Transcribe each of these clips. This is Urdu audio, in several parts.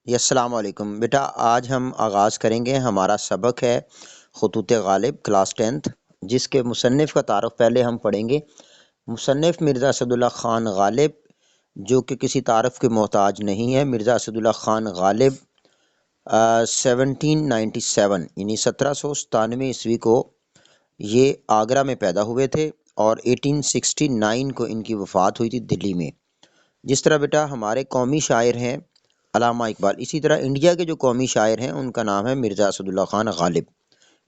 جی السلام علیکم بیٹا، آج ہم آغاز کریں گے۔ ہمارا سبق ہے خطوط غالب کلاس 10th، جس کے مصنف کا تعارف پہلے ہم پڑھیں گے۔ مصنف مرزا اسد اللہ خان غالب، جو کہ کسی تعارف کے محتاج نہیں ہے۔ مرزا اسد اللہ خان غالب 1797 یعنی 1797 عیسوی کو یہ آگرہ میں پیدا ہوئے تھے اور 1869 کو ان کی وفات ہوئی تھی دلی میں۔ جس طرح بیٹا ہمارے قومی شاعر ہیں علامہ اقبال، اسی طرح انڈیا کے جو قومی شاعر ہیں ان کا نام ہے مرزا اسد اللہ خان غالب۔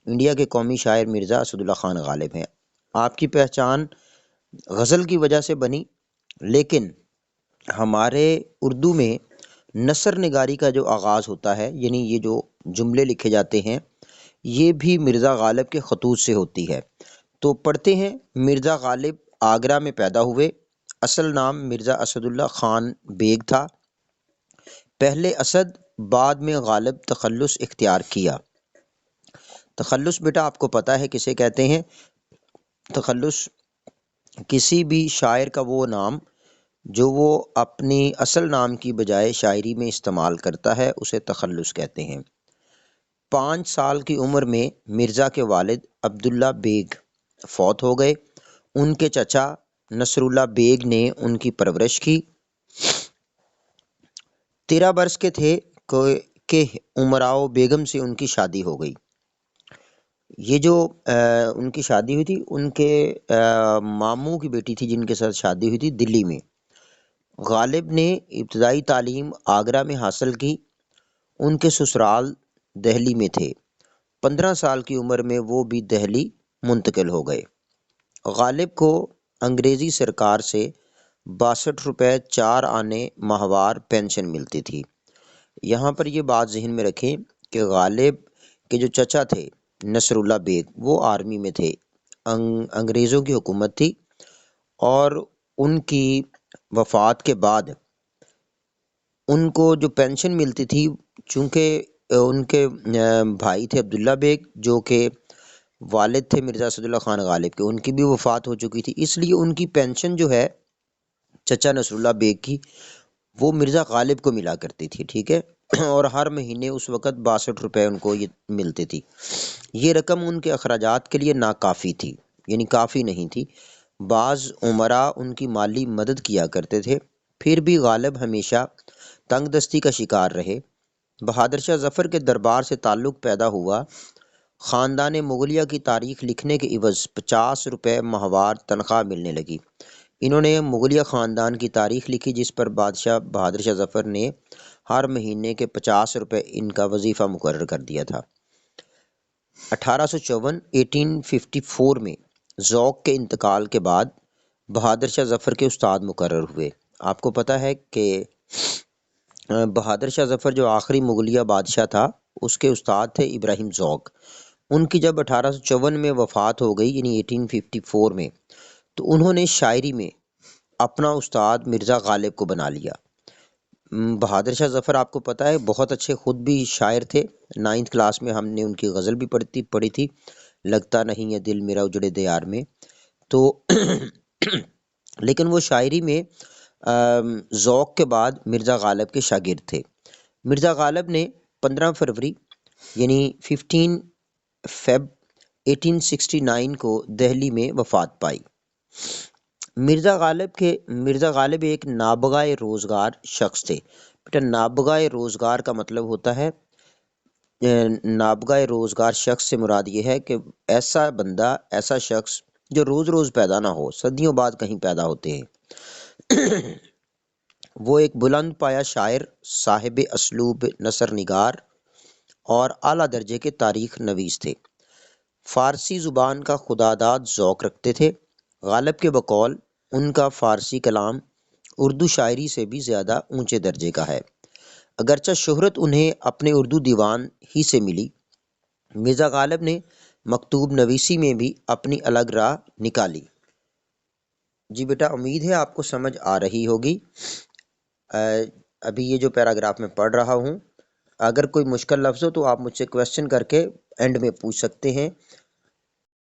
انڈیا کے قومی شاعر مرزا اسد اللہ خان غالب ہیں۔ آپ کی پہچان غزل کی وجہ سے بنی، لیکن ہمارے اردو میں نثر نگاری کا جو آغاز ہوتا ہے، یعنی یہ جو جملے لکھے جاتے ہیں، یہ بھی مرزا غالب کے خطوط سے ہوتی ہے۔ تو پڑھتے ہیں۔ مرزا غالب آگرہ میں پیدا ہوئے۔ اصل نام مرزا اسد اللہ خان بیگ تھا۔ پہلے اسد، بعد میں غالب تخلص اختیار کیا۔ تخلص بیٹا آپ کو پتہ ہے کسے کہتے ہیں؟ تخلص کسی بھی شاعر کا وہ نام جو وہ اپنی اصل نام کی بجائے شاعری میں استعمال کرتا ہے، اسے تخلص کہتے ہیں۔ 5 سال کی عمر میں مرزا کے والد عبداللہ بیگ فوت ہو گئے۔ ان کے چچا نصر اللہ بیگ نے ان کی پرورش کی۔ 13 برس کے تھے کہ امراؤ بیگم سے ان کی شادی ہو گئی۔ یہ جو ان کی شادی ہوئی تھی، ان کے ماموں کی بیٹی تھی جن کے ساتھ شادی ہوئی تھی دلی میں۔ غالب نے ابتدائی تعلیم آگرہ میں حاصل کی۔ ان کے سسرال دہلی میں تھے۔ 15 سال کی عمر میں وہ بھی دہلی منتقل ہو گئے۔ غالب کو انگریزی سرکار سے 62 روپے 4 آنے ماہوار پینشن ملتی تھی۔ یہاں پر یہ بات ذہن میں رکھیں کہ غالب کے جو چچا تھے نصر اللہ بیگ، وہ آرمی میں تھے۔ انگریزوں کی حکومت تھی اور ان کی وفات کے بعد ان کو جو پینشن ملتی تھی، چونکہ ان کے بھائی تھے عبداللہ بیگ جو کہ والد تھے مرزا اسد اللہ خان غالب کے، ان کی بھی وفات ہو چکی تھی، اس لیے ان کی پینشن جو ہے چچا نصر اللہ بیگ کی، وہ مرزا غالب کو ملا کرتی تھی، ٹھیک ہے۔ اور ہر مہینے اس وقت 62 روپے ان کو یہ ملتی تھی۔ یہ رقم ان کے اخراجات کے لیے ناکافی تھی، یعنی کافی نہیں تھی۔ بعض عمراء ان کی مالی مدد کیا کرتے تھے، پھر بھی غالب ہمیشہ تنگ دستی کا شکار رہے۔ بہادر شاہ ظفر کے دربار سے تعلق پیدا ہوا۔ خاندان مغلیہ کی تاریخ لکھنے کے عوض 50 روپے ماہوار تنخواہ ملنے لگی۔ انہوں نے مغلیہ خاندان کی تاریخ لکھی، جس پر بادشاہ بہادر شاہ ظفر نے ہر مہینے کے 50 روپے ان کا وظیفہ مقرر کر دیا تھا۔ 1854 میں ذوق کے انتقال کے بعد بہادر شاہ ظفر کے استاد مقرر ہوئے۔ آپ کو پتہ ہے کہ بہادر شاہ ظفر جو آخری مغلیہ بادشاہ تھا، اس کے استاد تھے ابراہیم ذوق۔ ان کی جب 1854 میں وفات ہو گئی، یعنی 1854 میں، تو انہوں نے شاعری میں اپنا استاد مرزا غالب کو بنا لیا۔ بہادر شاہ ظفر آپ کو پتہ ہے بہت اچھے خود بھی شاعر تھے۔ 9th کلاس میں ہم نے ان کی غزل بھی پڑھی تھی، لگتا نہیں ہے دل میرا اجڑے دیار میں۔ تو لیکن وہ شاعری میں ذوق کے بعد مرزا غالب کے شاگرد تھے۔ مرزا غالب نے 15 فروری یعنی 15 فیب 1869 کو دہلی میں وفات پائی۔ مرزا غالب ایک نابغہ روزگار شخص تھے۔ بیٹا نابغہ روزگار کا مطلب ہوتا ہے، نابغہ روزگار شخص سے مراد یہ ہے کہ ایسا بندہ، ایسا شخص جو روز روز پیدا نہ ہو، صدیوں بعد کہیں پیدا ہوتے ہیں۔ وہ ایک بلند پایہ شاعر، صاحب اسلوب نثر نگار اور اعلیٰ درجے کے تاریخ نویس تھے۔ فارسی زبان کا خداداد ذوق رکھتے تھے۔ غالب کے بقول ان کا فارسی کلام اردو شاعری سے بھی زیادہ اونچے درجے کا ہے، اگرچہ شہرت انہیں اپنے اردو دیوان ہی سے ملی۔ مرزا غالب نے مکتوب نویسی میں بھی اپنی الگ راہ نکالی۔ جی بیٹا امید ہے آپ کو سمجھ آ رہی ہوگی۔ ابھی یہ جو پیراگراف میں پڑھ رہا ہوں، اگر کوئی مشکل لفظ ہو تو آپ مجھ سے کویسچن کر کے اینڈ میں پوچھ سکتے ہیں،